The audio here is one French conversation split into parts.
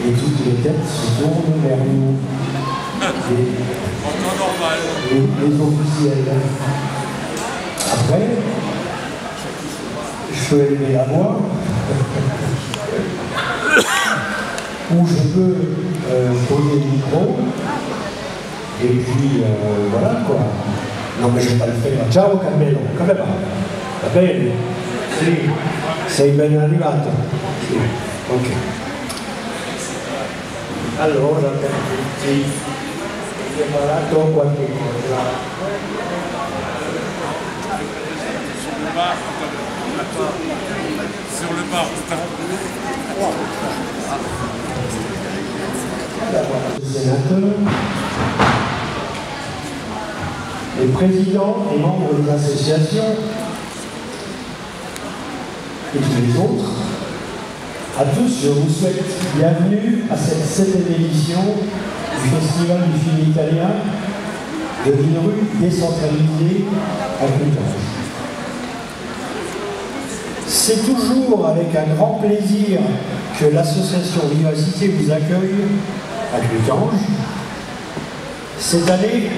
et toutes les têtes se tournent vers nous. Les officiels. Après, je peux élever la voix, ou je peux poser le micro, et puis voilà quoi. Non mais je ne vais pas le faire. Ciao Carmelo, come va? Va bene? Sì, sei ben arrivato? Sì, ok. Allora, per tutti, ho preparato qualche cosa. Sur le bar. Sénateur, les présidents et membres des associations et tous les autres, à tous, je vous souhaite bienvenue à cette 7e édition du Festival du film italien de Villerue décentralisée à Clutange. C'est toujours avec un grand plaisir que l'association Vivacité vous accueille à Clutange. Cette année,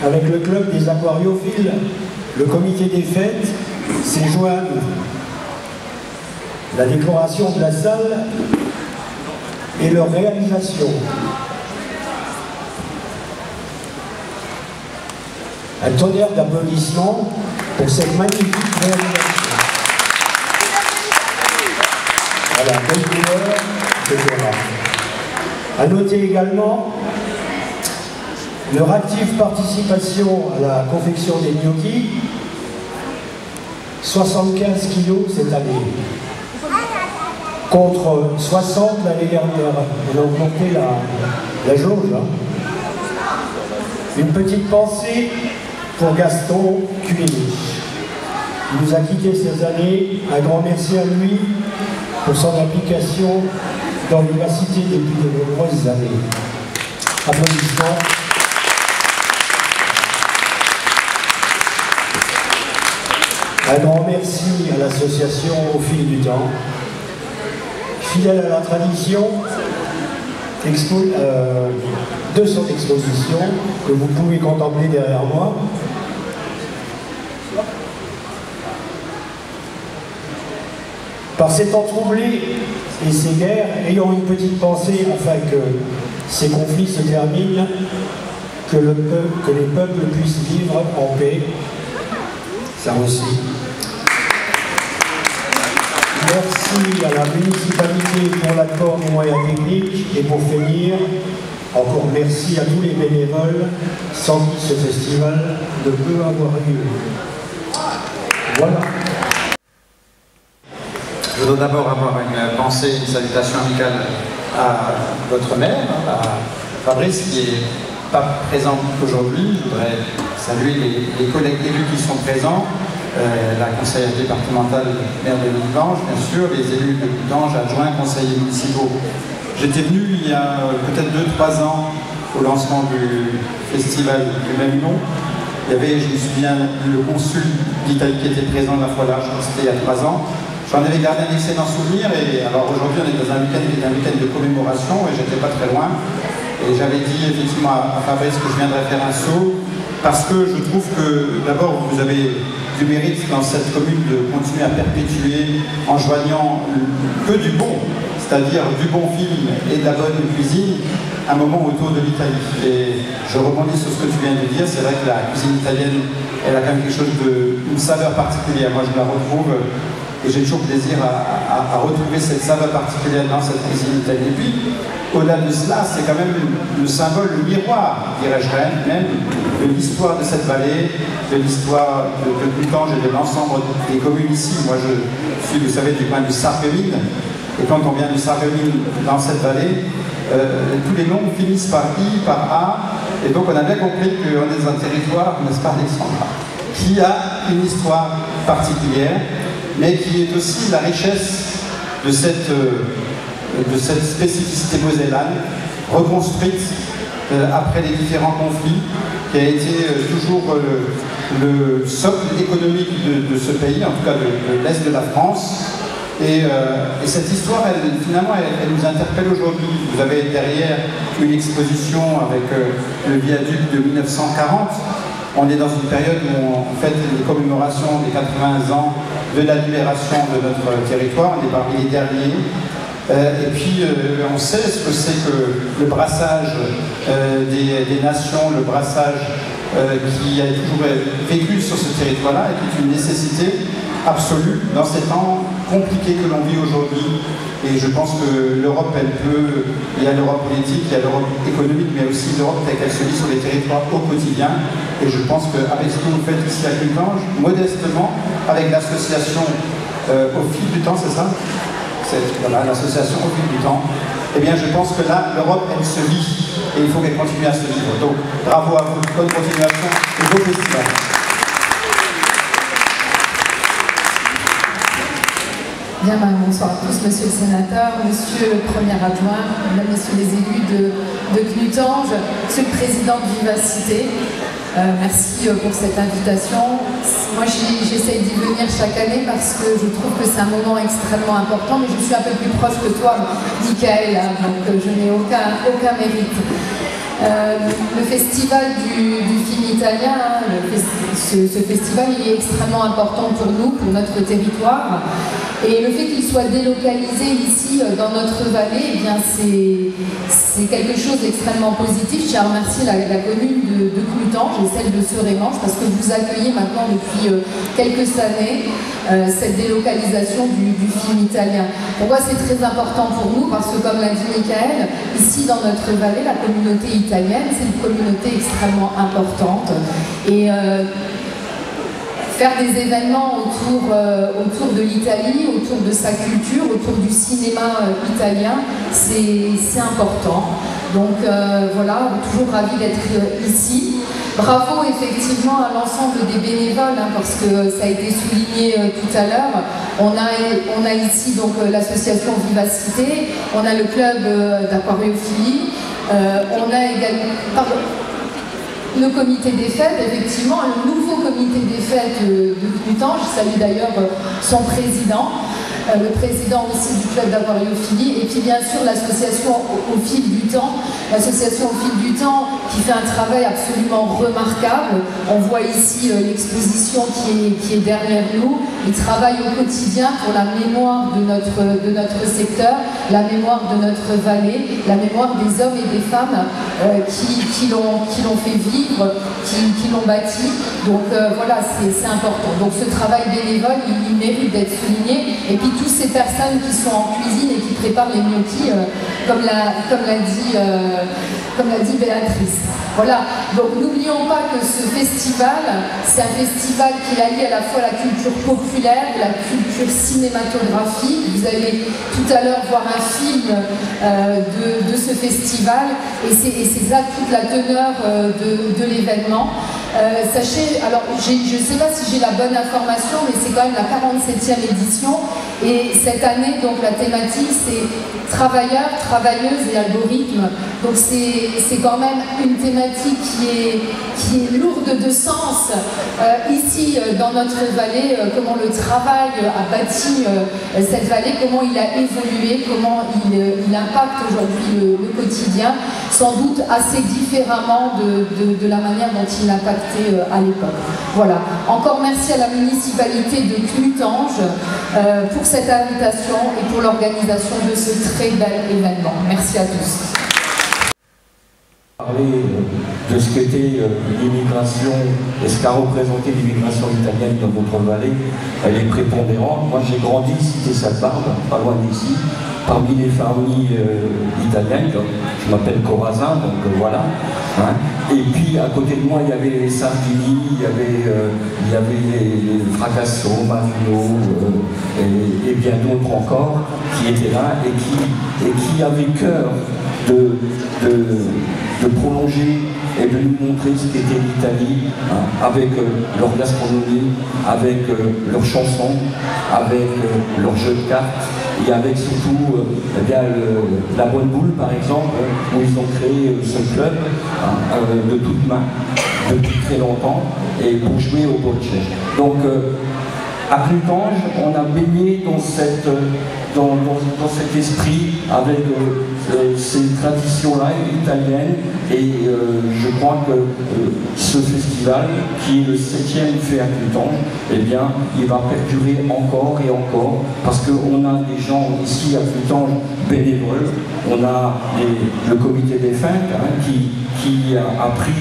avec le club des aquariophiles, le comité des fêtes s'est joint à nous. La décoration de la salle et leur réalisation. Un tonnerre d'applaudissements pour cette magnifique réalisation. Voilà, belle couleur, etc. À noter également leur active participation à la confection des gnocchis, 75 kilos cette année, contre 60 l'année dernière. On a augmenté la jauge. Hein. Une petite pensée pour Gaston Cuini. Il nous a quittés ces années. Un grand merci à lui pour son implication dans Vivacité depuis de nombreuses années. Applaudissements. Un grand merci à l'association Au fil du temps. Fidèle à la tradition de son exposition, que vous pouvez contempler derrière moi. Par ces temps troublés et ces guerres, ayons une petite pensée afin que ces conflits se terminent, que les peuples puissent vivre en paix. Ça aussi. Merci à la municipalité pour l'accord des moyens techniques et pour finir, encore merci à tous les bénévoles sans qui ce festival ne peut avoir lieu. Voilà. Je voudrais d'abord avoir une pensée, une salutation amicale à votre maire, à Fabrice, qui n'est pas présent aujourd'hui. Je voudrais saluer les collègues élus qui sont présents, la conseillère départementale, maire de Clutange, bien sûr, les élus de Clutange, adjoints, conseillers municipaux. J'étais venu il y a peut-être 2-3 ans au lancement du festival du même nom. Il y avait, je me souviens, le consul d'Italie qui était présent la fois là, je pense que c'était il y a 3 ans. J'en avais gardé un excellent souvenir, et alors aujourd'hui on est dans un week-end de commémoration et j'étais pas très loin. Et j'avais dit effectivement à Fabrice que je viendrais faire un saut, parce que je trouve que d'abord vous avez du mérite dans cette commune de continuer à perpétuer en joignant que du bon, c'est-à-dire du bon film et de la bonne cuisine, un moment autour de l'Italie. Et je rebondis sur ce que tu viens de dire, c'est vrai que la cuisine italienne, elle a quand même quelque chose une saveur particulière. Moi je la retrouve. Et j'ai toujours plaisir à retrouver cette saveur particulière dans cette cuisine italienne. Et puis, au-delà de cela, c'est quand même le symbole, le miroir, dirais-je même, de l'histoire de cette vallée, de l'histoire de Clutange et de l'ensemble des communes ici. Moi, je suis, vous savez, du coin du Sarreguemines. Et quand on vient du Sarreguemines dans cette vallée, tous les noms finissent par I, par A. Et donc, on a bien compris qu'on est dans un territoire, n'est-ce pas, Alexandra, qui a une histoire particulière, mais qui est aussi la richesse de cette spécificité mosellane, reconstruite après les différents conflits, qui a été toujours le socle économique de ce pays, en tout cas de l'Est de la France, Et cette histoire, finalement, elle nous interpelle aujourd'hui. Vous avez derrière une exposition avec le viaduc de 1940. On est dans une période où on fait les commémorations des 80 ans de la libération de notre territoire. On est parmi les derniers. Et puis, on sait ce que c'est que le brassage des nations, le brassage qui a toujours vécu sur ce territoire-là et qui est une nécessité absolue dans ces temps compliqués que l'on vit aujourd'hui. Et je pense que l'Europe, il y a l'Europe politique, il y a l'Europe économique, mais aussi l'Europe telle qu'elle se vit sur les territoires au quotidien. Et je pense qu'avec ce que vous faites ici à Clutange, modestement, avec l'association Au fil du temps, c'est ça? Voilà, l'association Au fil du temps. Eh bien, je pense que là, l'Europe, elle se vit. Et il faut qu'elle continue à se vivre. Donc, bravo à vous, bonne continuation et beau festival. Bien, bonsoir à tous, monsieur le sénateur, monsieur le premier adjoint, mesdames, messieurs les élus de Clutange, monsieur le président de Vivacité. Merci pour cette invitation. Moi, j'essaie d'y venir chaque année parce que je trouve que c'est un moment extrêmement important, mais je suis un peu plus proche que toi, Michael, donc je n'ai aucun mérite. Le festival du film italien, ce festival, il est extrêmement important pour nous, pour notre territoire. Et le fait qu'il soit délocalisé ici dans notre vallée, eh bien c'est quelque chose d'extrêmement positif. Je tiens à remercier la commune de Clutange et celle de Serémange parce que vous accueillez maintenant depuis quelques années cette délocalisation du film italien. Pourquoi c'est très important pour nous? Parce que comme l'a dit Michael, ici dans notre vallée, la communauté italienne, c'est une communauté extrêmement importante. Et faire des événements autour de l'Italie, autour de sa culture, autour du cinéma italien, c'est important. Donc voilà, toujours ravi d'être ici. Bravo effectivement à l'ensemble des bénévoles, parce que ça a été souligné tout à l'heure. On a ici donc l'association Vivacité, on a le club d'aquariophilie, on a également... le comité des fêtes, effectivement, le nouveau comité des fêtes de Clutange, je salue d'ailleurs son président, le président aussi du club d'aquariophilie, et puis bien sûr l'association Au fil du temps, l'association Au fil du temps qui fait un travail absolument remarquable. On voit ici l'exposition qui est derrière nous. Ils travaillent au quotidien pour la mémoire de notre secteur, la mémoire de notre vallée, la mémoire des hommes et des femmes qui l'ont fait vivre, qui l'ont bâti. Donc voilà, c'est important. Donc ce travail bénévole, il mérite d'être souligné. Et puis toutes ces personnes qui sont en cuisine et qui préparent les gnocchis, comme l'a dit Béatrice. Voilà, donc n'oublions pas que ce festival, c'est un festival qui allie à la fois la culture populaire, la culture cinématographique. Vous allez tout à l'heure voir un film de ce festival, et c'est là toute la teneur de l'événement. Sachez, alors je ne sais pas si j'ai la bonne information, mais c'est quand même la 47e édition, et cette année, donc la thématique c'est travailleurs, travailleuses et algorithmes. Donc c'est quand même une thématique qui est lourde de sens. Ici, dans notre vallée, comment le travail a bâti cette vallée, comment il a évolué, comment il impacte aujourd'hui le quotidien, sans doute assez différemment de la manière dont il impactait à l'époque. Voilà. Encore merci à la municipalité de Clutange pour cette invitation et pour l'organisation de ce très bel événement. Merci à tous. Parler de ce qu'était l'immigration et ce qu'a représenté l'immigration italienne dans votre vallée, elle est prépondérante. Moi j'ai grandi cité Sainte-Barbe, pas loin d'ici, parmi les familles italiennes. Je m'appelle Corazin, donc voilà. Hein. Et puis à côté de moi il y avait les Sardini, il y avait les Fracasso, Marino et bien d'autres encore qui étaient là et qui avaient cœur de prolonger et de nous montrer ce qu'était l'Italie, hein, avec leur gastronomie, avec leurs chansons, avec leurs jeux de cartes, et avec surtout eh bien, la Bonne Boule par exemple, où ils ont créé ce club hein, de toutes mains depuis très longtemps et pour jouer au bocce. Donc À Clutange, on a baigné dans cet esprit avec ces traditions-là italiennes, et je crois que ce festival, qui est le 7e fait à Clutange, eh bien, il va perdurer encore et encore, parce qu'on a des gens ici à Clutange bénévoles, on a le comité des fêtes qui a pris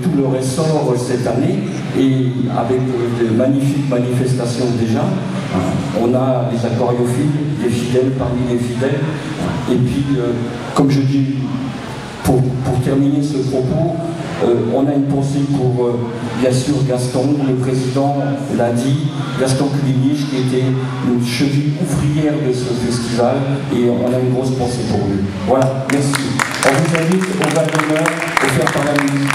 tout le ressort cette année, et avec de magnifiques manifestations déjà. On a les aquariophiles, des fidèles parmi les fidèles. Et puis, comme je dis, pour terminer ce propos, on a une pensée pour, bien sûr, Gaston, le président l'a dit, Gaston Kulinich, qui était une cheville ouvrière de ce festival, et on a une grosse pensée pour lui. Voilà, merci. On vous invite au Val d'Honneur et faire par la musique.